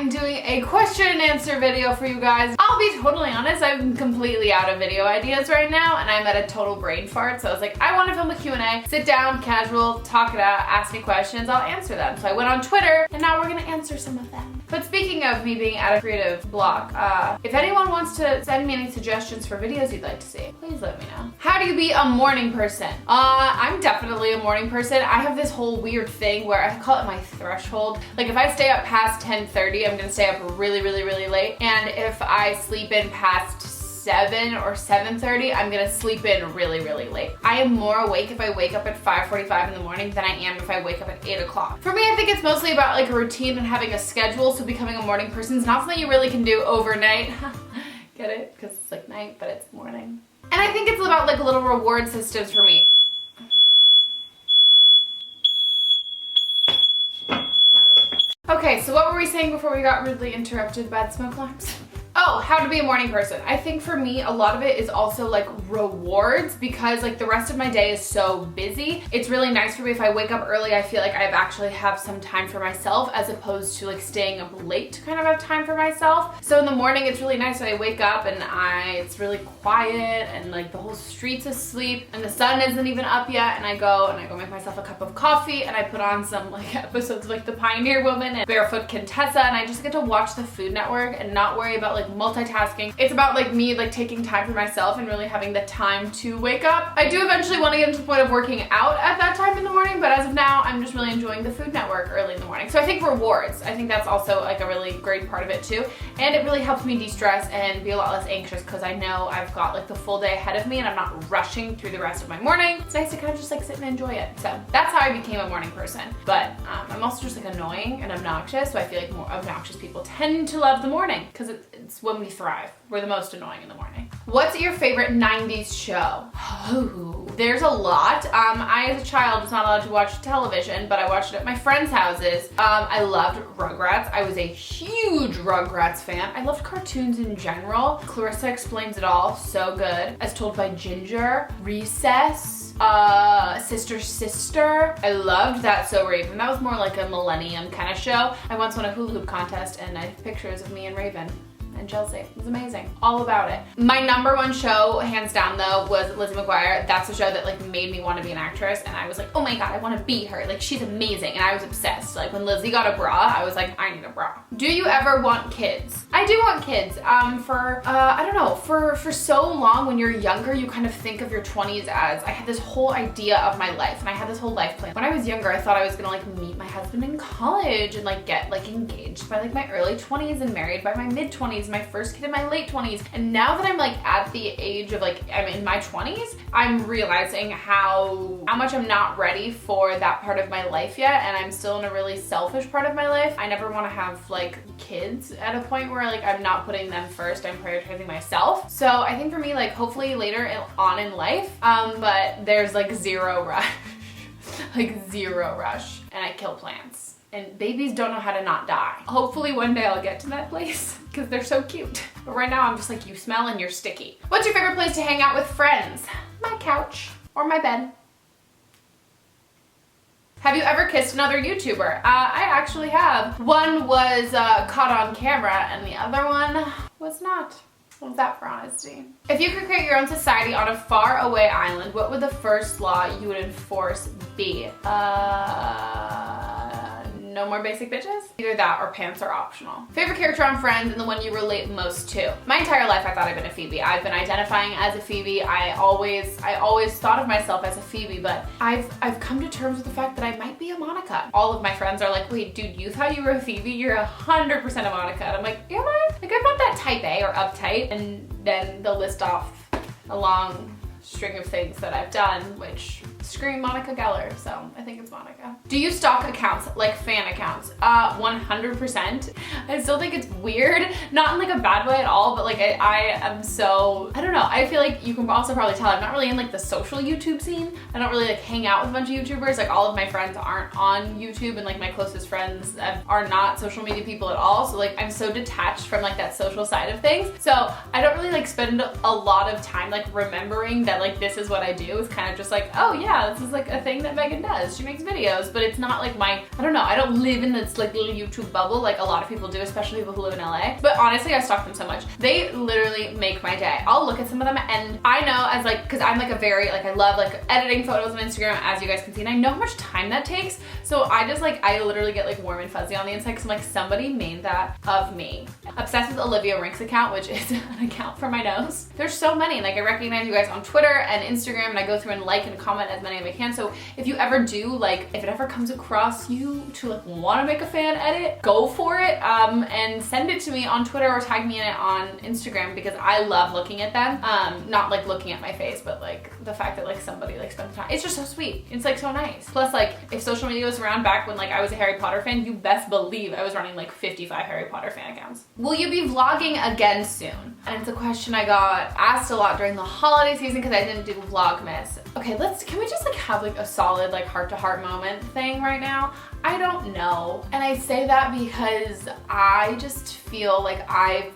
I'm doing a question and answer video for you guys. I'll be totally honest, I'm completely out of video ideas right now and I'm at a total brain fart. So I was like, I want to film a Q&A, sit down, casual, talk it out, ask me questions, I'll answer them. So I went on Twitter and now we're gonna answer some of them. But speaking of me being at a creative block, if anyone wants to send me any suggestions for videos you'd like to see, please let me know. How do you be a morning person? I'm definitely a morning person. I have this whole weird thing where I call it my threshold. Like if I stay up past 10:30, I'm gonna stay up really late. And if I sleep in past 7 or 7:30, I'm gonna sleep in really late. I am more awake if I wake up at 5:45 in the morning than I am if I wake up at 8 o'clock. For me, I think it's mostly about like a routine and having a schedule, so becoming a morning person is not something you really can do overnight. Get it? Because it's like night, but it's morning. And I think it's about like little reward systems for me. Okay, so what were we saying before we got rudely interrupted by the smoke alarms? Oh, how to be a morning person. I think for me, a lot of it is also like rewards because like the rest of my day is so busy. It's really nice for me if I wake up early, I feel like I actually have some time for myself as opposed to like staying up late to kind of have time for myself. So in the morning, it's really nice when I wake up and it's really quiet and like the whole street's asleep and the sun isn't even up yet, and I go make myself a cup of coffee and I put on some like episodes of like The Pioneer Woman and Barefoot Contessa, and I just get to watch the Food Network and not worry about like multitasking. It's about like me like taking time for myself and really having the time to wake up. I do eventually want to get to the point of working out at that time in the morning, but as of now, I'm just really enjoying the Food Network early in the morning. So I think rewards, I think that's also like a really great part of it too. And it really helps me de-stress and be a lot less anxious because I know I've got like the full day ahead of me and I'm not rushing through the rest of my morning. It's nice to kind of just like sit and enjoy it. So that's how I became a morning person. But I'm also just like annoying and obnoxious, so I feel like more obnoxious people tend to love the morning because it's when we thrive. We're the most annoying in the morning. What's your favorite 90s show? Oh, there's a lot. I, as a child, was not allowed to watch television, but I watched it at my friends' houses. I loved Rugrats. I was a huge Rugrats fan. I loved cartoons in general. Clarissa Explains It All, so good. As Told by Ginger, Recess, Sister. I loved That's So Raven. That was more like a millennium kind of show. I once won a hula hoop contest and I have pictures of me and Raven and Chelsea. It was amazing. All about it. My number one show, hands down though, was Lizzie McGuire. That's the show that like made me want to be an actress, and I was like, oh my god, I want to be her. Like, she's amazing, and I was obsessed. Like when Lizzie got a bra, I was like, I need a bra. Do you ever want kids? I do want kids. I don't know, for so long when you're younger, you kind of think of your 20s as, I had this whole idea of my life, and I had this whole life plan. When I was younger, I thought I was gonna like meet my husband in college and like get like engaged by like my early 20s and married by my mid 20s, my first kid in my late 20s. And now that I'm like at the age of like, I'm in my 20s, I'm realizing how much I'm not ready for that part of my life yet, and I'm still in a really selfish part of my life. I never want to have like kids at a point where like I'm not putting them first, I'm prioritizing myself. So I think for me, like hopefully later on in life, but there's like zero rush, like zero rush, and I kill plants. And babies don't know how to not die. Hopefully one day I'll get to that place because they're so cute. But right now I'm just like, you smell and you're sticky. What's your favorite place to hang out with friends? My couch or my bed. Have you ever kissed another YouTuber? I actually have. One was caught on camera and the other one was not. What was that for honesty? If you could create your own society on a far away island, what would the first law you would enforce be? No more basic bitches? Either that or pants are optional. Favorite character on Friends and the one you relate most to? My entire life I thought I'd been a Phoebe. I've been identifying as a Phoebe. I always thought of myself as a Phoebe, but I've come to terms with the fact that I might be a Monica. All of my friends are like, wait, dude, you thought you were a Phoebe? You're 100% a Monica. And I'm like, am I? Like, I'm not that type A or uptight. And then they'll list off a long string of things that I've done, which scream Monica Geller, so I think it's Monica. Do you stalk accounts, like fan accounts? 100%. I still think it's weird, not in like a bad way at all, but like I am so, I don't know, I feel like you can also probably tell I'm not really in like the social YouTube scene. I don't really like hang out with a bunch of YouTubers. Like all of my friends aren't on YouTube, and like my closest friends are not social media people at all. So like I'm so detached from like that social side of things. So I don't really like spend a lot of time like remembering that like this is what I do. It's kind of just like, oh yeah, yeah, this is like a thing that Megan does. She makes videos, but it's not like I don't know, I don't live in this like little YouTube bubble like a lot of people do, especially people who live in LA. But honestly, I stalk them so much. They literally make my day. I'll look at some of them and I know as like, cause I'm like a very, like I love like editing photos on Instagram, as you guys can see, and I know how much time that takes. So I just like, I literally get like warm and fuzzy on the inside because I'm like, somebody made that of me. Obsessed with Olivia Rinks account, which is an account for my nose. There's so many, like I recognize you guys on Twitter and Instagram, and I go through and like and comment as many as I can. So if you ever do, like if it ever comes across you to like want to make a fan edit, go for it, and send it to me on Twitter or tag me in it on Instagram, because I love looking at them. Not like looking at my face, but like the fact that like somebody like spent the time. It's just so sweet. It's like so nice. Plus like if social media was around back when like I was a Harry Potter fan, you best believe I was running like 55 Harry Potter fan accounts. Will you be vlogging again soon? And it's a question I got asked a lot during the holiday season because I didn't do Vlogmas. Okay, can we just like have like a solid like heart-to-heart moment thing right now? I don't know. And I say that because I just feel like I've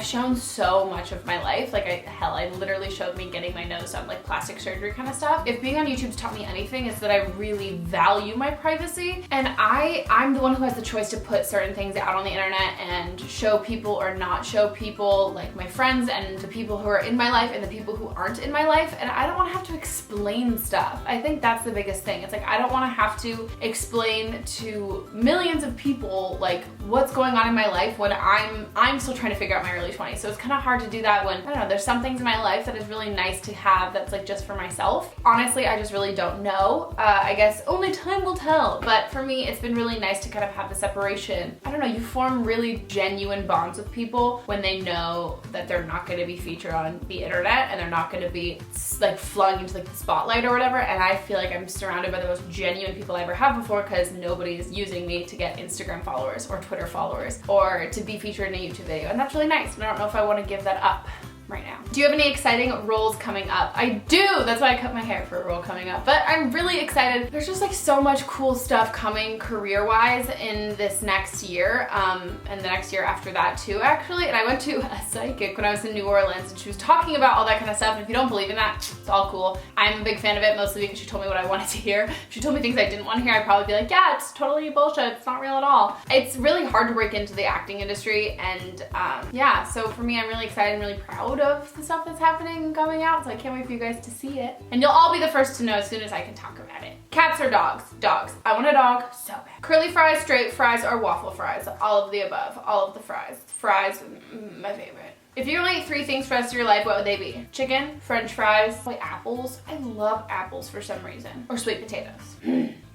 shown so much of my life. Like I literally showed me getting my nose done, like plastic surgery kind of stuff. If being on YouTube's taught me anything, it's that I really value my privacy. And I'm the one who has the choice to put certain things out on the internet and show people or not show people, like my friends and the people who are in my life and the people who aren't in my life. And I don't want to have to explain stuff. I think that's the biggest thing. It's like, I don't want to have to explain to millions of people like what's going on in my life when I'm still trying to figure out my early 20s. So it's kind of hard to do that when, I don't know, there's some things in my life that is really nice to have that's like just for myself. Honestly, I just really don't know. I guess only time will tell. But for me, it's been really nice to kind of have the separation. I don't know, you form really genuine bonds with people when they know that they're not going to be featured on the internet and they're not going to be like flung into like the spotlight or whatever. And I feel like I'm surrounded by the most genuine people I ever have before, because nobody's using me to get Instagram followers or Twitter followers or to be featured in a YouTube video. And that's really nice. And I don't know if I want to give that up right now. Do you have any exciting roles coming up? I do! That's why I cut my hair for a role coming up. But I'm really excited. There's just like so much cool stuff coming career-wise in this next year, and the next year after that too, actually. And I went to a psychic when I was in New Orleans, and she was talking about all that kind of stuff. And if you don't believe in that, it's all cool. I'm a big fan of it, mostly because she told me what I wanted to hear. If she told me things I didn't want to hear, I'd probably be like, yeah, it's totally bullshit. It's not real at all. It's really hard to break into the acting industry, and yeah, so for me, I'm really excited and really proud of the stuff that's happening and coming out, so I can't wait for you guys to see it. And you'll all be the first to know as soon as I can talk about it. Cats or dogs? Dogs. I want a dog so bad. Curly fries, straight fries, or waffle fries? All of the above. All of the fries. Fries, my favorite. If you only ate 3 things for the rest of your life, what would they be? Chicken, french fries, apples. I love apples for some reason. Or sweet potatoes.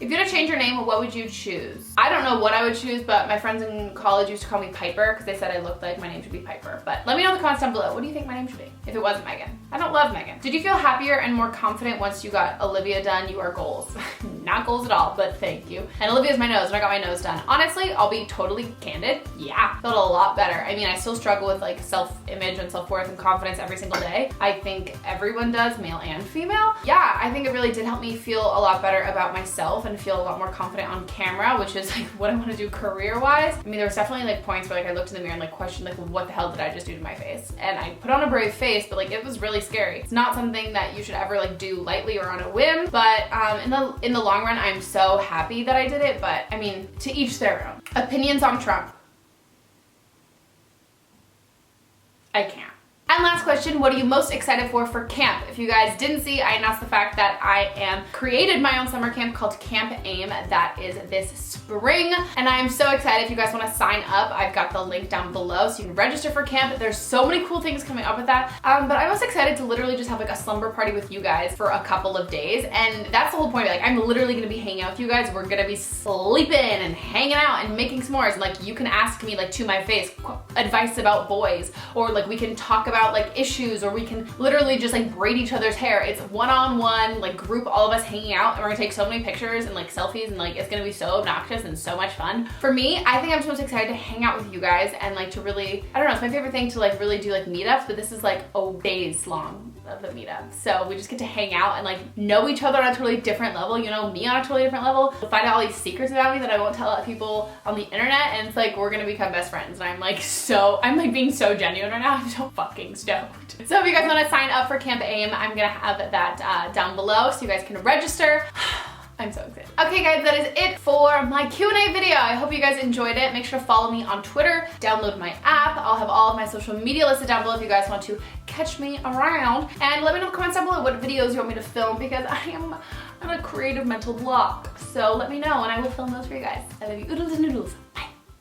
If you had to change your name, what would you choose? I don't know what I would choose, but my friends in college used to call me Piper because they said I looked like my name should be Piper. But let me know in the comments down below. What do you think my name should be if it wasn't Megan? I don't love Megan. Did you feel happier and more confident once you got Olivia done? You are goals. Not goals at all, but thank you. And Olivia's my nose, and I got my nose done. Honestly, I'll be totally candid. Yeah, felt a lot better. I mean, I still struggle with like self-image and self-worth and confidence every single day. I think everyone does, male and female. Yeah, I think it really did help me feel a lot better about myself and feel a lot more confident on camera, which is like what I want to do career-wise. I mean, there was definitely like points where like I looked in the mirror and like questioned like what the hell did I just do to my face? And I put on a brave face, but like it was really scary. It's not something that you should ever like do lightly or on a whim, but in the long run, I'm so happy that I did it. But I mean, to each their own. Opinions on Trump? I can't. And last question, what are you most excited for camp? If you guys didn't see, I announced the fact that I am created my own summer camp called Camp AIM. That is this spring, and I am so excited. If you guys want to sign up, I've got the link down below so you can register for camp. There's so many cool things coming up with that, but I'm most excited to literally just have like a slumber party with you guys for a couple of days, and that's the whole point. Like, I'm literally gonna be hanging out with you guys. We're gonna be sleeping and hanging out and making s'mores, and like you can ask me like to my face advice about boys, or like we can talk about like issues, or we can literally just like braid each other's hair. It's one-on-one, like group, all of us hanging out, and we're gonna take so many pictures and like selfies, and like it's gonna be so obnoxious and so much fun. For me, I think I'm just most excited to hang out with you guys and like to really, I don't know, it's my favorite thing to like really do like meetups, but this is like a days long of the meetup. So we just get to hang out and like know each other on a totally different level, you know, me on a totally different level. We'll find out all these secrets about me that I won't tell people on the internet, and it's like we're gonna become best friends. And I'm like being so genuine right now. I don't fucking fucking stoked. So if you guys want to sign up for Camp AIM, I'm gonna have that down below so you guys can register. I'm so excited. Okay guys, that is it for my Q&A video. I hope you guys enjoyed it. Make sure to follow me on Twitter, download my app. I'll have all of my social media listed down below if you guys want to catch me around. And let me know in the comments down below what videos you want me to film because I am on a creative mental block. So let me know and I will film those for you guys. I love you oodles and noodles.